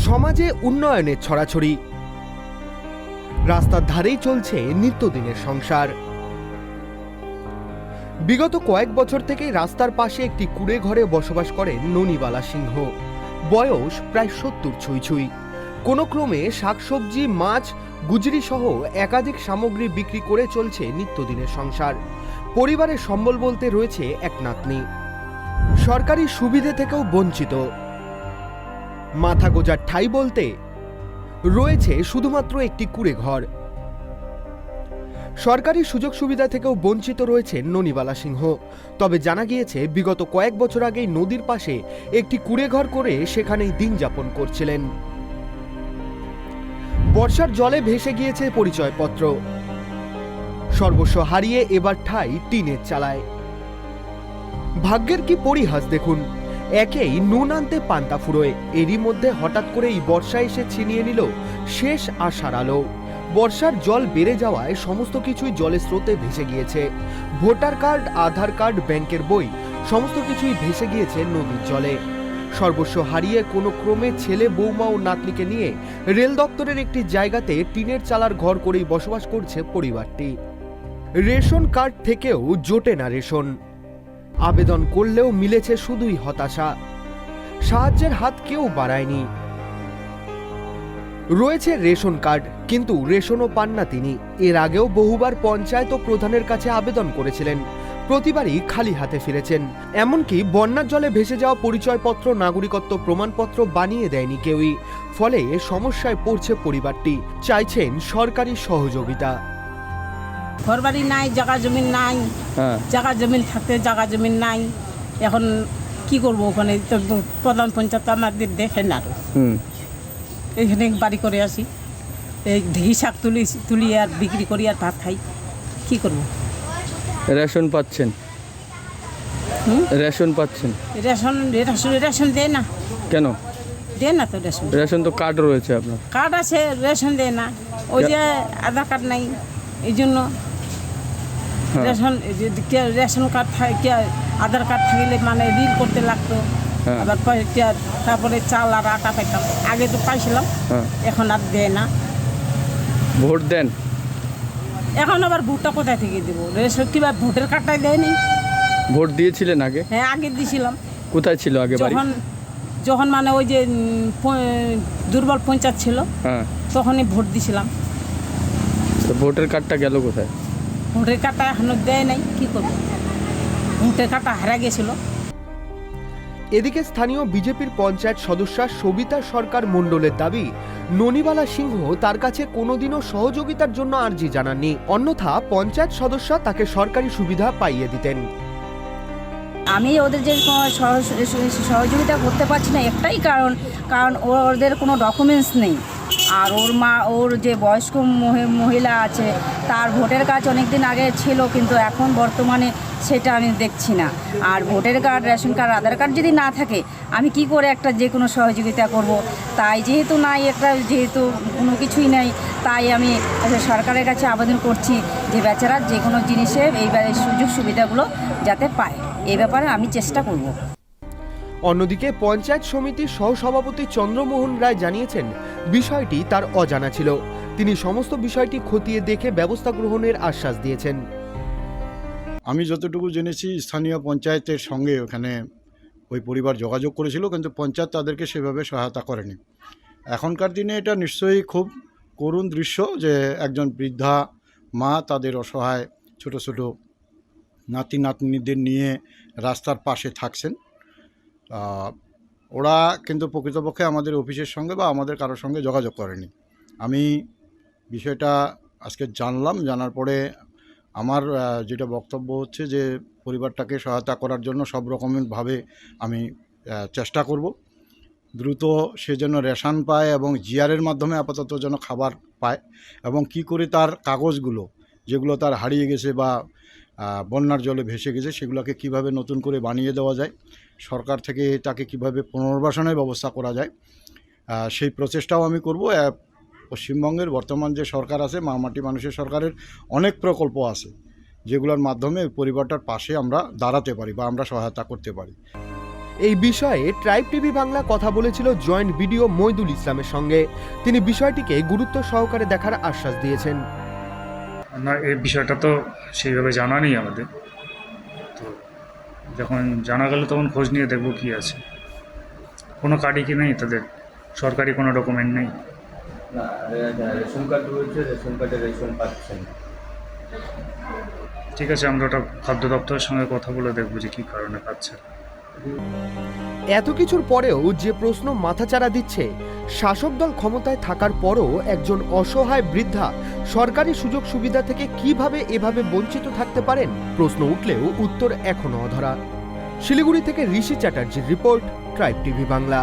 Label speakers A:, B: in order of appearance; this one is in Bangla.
A: সমাজে উন্নয়নের ছড়াছড়ি, রাস্তার ধারেই চলছে নিত্যদিনের সংসার। বিগত কয়েক বছর থেকেই রাস্তার পাশে একটি কুড়ে ঘরে বসবাস করেন ননিবালা সিংহ। বয়স প্রায় 70 ছুঁই ছুঁই। কোনো ক্রমে শাকসবজি, মাছ, গুজরি সহ একাধিক সামগ্রী বিক্রি করে চলছে নিত্যদিনের সংসার। পরিবারের সম্বল বলতে রয়েছে এক নাতনি। সরকারি সুবিধে থেকেও বঞ্চিত। মাথা গোজার ঠাঁই বলতে রয়েছে শুধুমাত্র একটি কুড়ে ঘর। সরকারি সুযোগ সুবিধা থেকেও বঞ্চিত রয়েছে ননিবালা সিংহ। তবে জানা গিয়েছে বিগত কয়েক বছর আগেই নদীর পাশে একটি কুড়ে ঘর করে সেখানেই দিন যাপন করছিলেন। বর্ষার জলে ভেসে গিয়েছে পরিচয়পত্র। সর্বস্ব হারিয়ে এবার ঠাঁই টিনের চালায়। ভাগ্যের কি পরিহাস দেখুন, একেই নুন আনতে পান্তা ফুরোয়, এরই মধ্যে হঠাৎ করেই বর্ষা এসে ছিনিয়ে নিল শেষ আশার আলো। বর্ষার জল বেড়ে যাওয়ায় সমস্ত কিছুই জলের স্রোতে ভেসে গিয়েছে। ভোটার কার্ড, আধার কার্ড, ব্যাংকের বই সমস্ত কিছুই ভেসে গিয়েছে নদীর জলে। সর্বস্ব হারিয়ে কোনো ক্রমে ছেলে, বৌমা ও নাতনিকে নিয়ে রেল দপ্তরের একটি জায়গাতে টিনের চালার ঘর করেই বসবাস করছে পরিবারটি। রেশন কার্ড থেকেও জোটে না রেশন। আবেদন করলেও মিলেছে শুধুই হতাশা। সাহায্যের হাত কেউ বাড়ায়নি। রয়েছে রেশন কার্ড, কিন্তু রেশনও পান না তিনি। এর আগেও বহুবার পঞ্চায়েত ও প্রধানের কাছে আবেদন করেছিলেন, প্রতিবারই খালি হাতে ফিরেছেন। এমনকি বন্যার জলে ভেসে যাওয়া পরিচয়পত্র, নাগরিকত্ব প্রমাণপত্র বানিয়ে দেয়নি কেউই। ফলে সমস্যায় পড়ছে পরিবারটি। চাইছেন সরকারি সহযোগিতা।
B: ঘরবাড়ি নাই, জায়গা জমিন নাই। জায়গা জমিন থাকতে জায়গা জমিন নাই। এখন কি করব? ওখানে তো প্রধান পঞ্চায়েত আমাদের দেখেন আরো। এখানে বাড়ি করে আসি, এই ঢেঁকি শাক তুলি আর বিক্রি করি আর ভাত খাই। কি করব?
C: রেশন পাচ্ছেন? রেশন পাচ্ছেন?
B: রেশন দেয় না।
C: কেন
B: দেয় না তো রেশন?
C: রেশন তো কার্ড রয়েছে আপনার।
B: কার্ড আছে, রেশন দেয় না। ওই যে আধার কার্ড নাই, এই জন্য রেশন কার্ড থাকে, আধার কার্ড থাকলে মানে রিল করতে লাগতো। আবার তারপরে চাল আর আটা পাইতাম। আগে তো পাইছিলাম, এখন আর দেয় না।
C: ভোট দেন?
B: এখন আবার ভোটটা কোথায় থেকে দেবো? রেশন কিংবা ভোটের কার্ডটাই দেয়নি।
C: ভোট দিয়েছিলেন আগে?
B: হ্যাঁ, আগে দিয়েছিলাম।
C: কোথায় ছিল আগে বাড়ি?
B: যখন মানে ওই যে দুর্বল পঞ্চায়েত ছিল, তখনই ভোট দিয়েছিলাম।
C: তো ভোটের কার্ডটা গেল কোথায়?
B: ভোটের কার্ডটা এখনো দেয় নাই। কি করবো? ভোটের কার্ডটা হারা গেছিল।
A: এদিকে স্থানীয় বিজেপির পঞ্চায়েত সদস্যা সবিতা সরকার মণ্ডলের দাবি, ননিবালা সিংহ তার কাছে কোনোদিনও সহযোগিতার জন্য আর্জি জানাননি। অন্যথা পঞ্চায়েত সদস্যা তাকে সরকারি সুবিধা পাইয়ে দিতেন।
D: আমি ওদের যে সহযোগিতা করতে পারছি না একটাই কারণ ওদের কোনো ডকুমেন্টস নেই। আর ওর যে বয়স্ক মহিলা আছে, তার ভোটের কার্ড অনেক দিন আগে ছিল, কিন্তু এখন বর্তমানে সেটা আমি দেখছি না। আর ভোটের কার্ড, রেশন কার্ড, আধার কার্ড যদি না থাকে আমি কি করে একটা যে কোনো সহযোগিতা করব? তাই যেহেতু কোনো কিছুই নেই, তাই আমি সরকারের কাছে আবেদন করছি যে বেচারা যে কোনো জিনিসে এইবারে সুযোগ সুবিধাগুলো যাতে পায়, এই ব্যাপারে আমি চেষ্টা করব।
A: অন্যদিকে পঞ্চায়েত সমিতির সহসভাপতি চন্দ্রমোহন রায় জানিয়েছেন, বিষয়টি তার অজানা ছিল। তিনি সমস্ত বিষয়টি খতিয়ে দেখে ব্যবস্থা গ্রহণের আশ্বাস দিয়েছেন।
E: আমি যতটুকু জেনেছি, স্থানীয় পঞ্চায়েতের সঙ্গে ওখানে ওই পরিবার যোগাযোগ করেছিল, কিন্তু পঞ্চায়েত তাদেরকে সেভাবে সহায়তা করেনি। এখনকার দিনে এটা নিশ্চয়ই খুব করুণ দৃশ্য যে একজন বৃদ্ধা মা তাদের অসহায় ছোট ছোট নাতি নাতনিদের নিয়ে রাস্তার পাশে থাকছেন। ওরা কিন্তু প্রকৃতপক্ষে আমাদের অফিসের সঙ্গে বা আমাদের কারোর সঙ্গে যোগাযোগ করেনি। আমি বিষয়টা আজকে জানার পরে আমার যেটা বক্তব্য হচ্ছে যে পরিবারটাকে সহায়তা করার জন্য সব রকমভাবে আমি চেষ্টা করব। দ্রুত সে যেন রেশন পায় এবং জিআরের মাধ্যমে আপাতত যেন খাবার পায়, এবং কি করে তার কাগজগুলো যেগুলো তার হারিয়ে গেছে বা বন্যার জলে ভেসে গেছে সেগুলোকে কিভাবে নতুন করে বানিয়ে দেওয়া যায়, সরকার থেকে তাকে কিভাবে পুনর্বাসনের ব্যবস্থা করা যায়, সেই প্রচেষ্টাও আমি করব। পশ্চিমবঙ্গের বর্তমান যে সরকার আছে, মা মাটি মানুষের সরকারের অনেক প্রকল্প আছে যেগুলোর মাধ্যমে পরিবারটার পাশে আমরা দাঁড়াতে পারি বা আমরা সহায়তা করতে পারি।
A: এই বিষয়ে ট্রাইব টিভি বাংলা কথা বলেছিল জয়েন্ট বিডিও মইদুল ইসলামের সঙ্গে। তিনি বিষয়টিকে গুরুত্ব সহকারে দেখার আশ্বাস দিয়েছেন।
F: না, এই বিষয়টা তো সেইভাবে জানা নেই আমাদের, তো যখন জানা গেল তখন খোঁজ নিয়ে দেখব কি আছে। কোনো কার্ডই কি নেই তাদের, সরকারি কোনো ডকুমেন্ট নেই।
G: না, রেশন কার্ড রয়েছে, রেশন কার্ডে রেশন পাচ্ছেন।
F: ঠিক আছে, আমরা ওটা খাদ্য দপ্তরের সঙ্গে কথা বলে দেখব যে কী কারণে পাচ্ছে।
A: এত কিছুর পরেও যে প্রশ্ন মাথাচাড়া দিচ্ছে, শাসক দল ক্ষমতায় থাকার পরও একজন অসহায় বৃদ্ধা সরকারি সুযোগ সুবিধা থেকে কিভাবে এভাবে বঞ্চিত থাকতে পারেন? প্রশ্ন উঠলেও উত্তর এখনো অধরা। শিলিগুড়ি থেকে ঋষি চ্যাটার্জির রিপোর্ট, ট্রাইব টিভি বাংলা।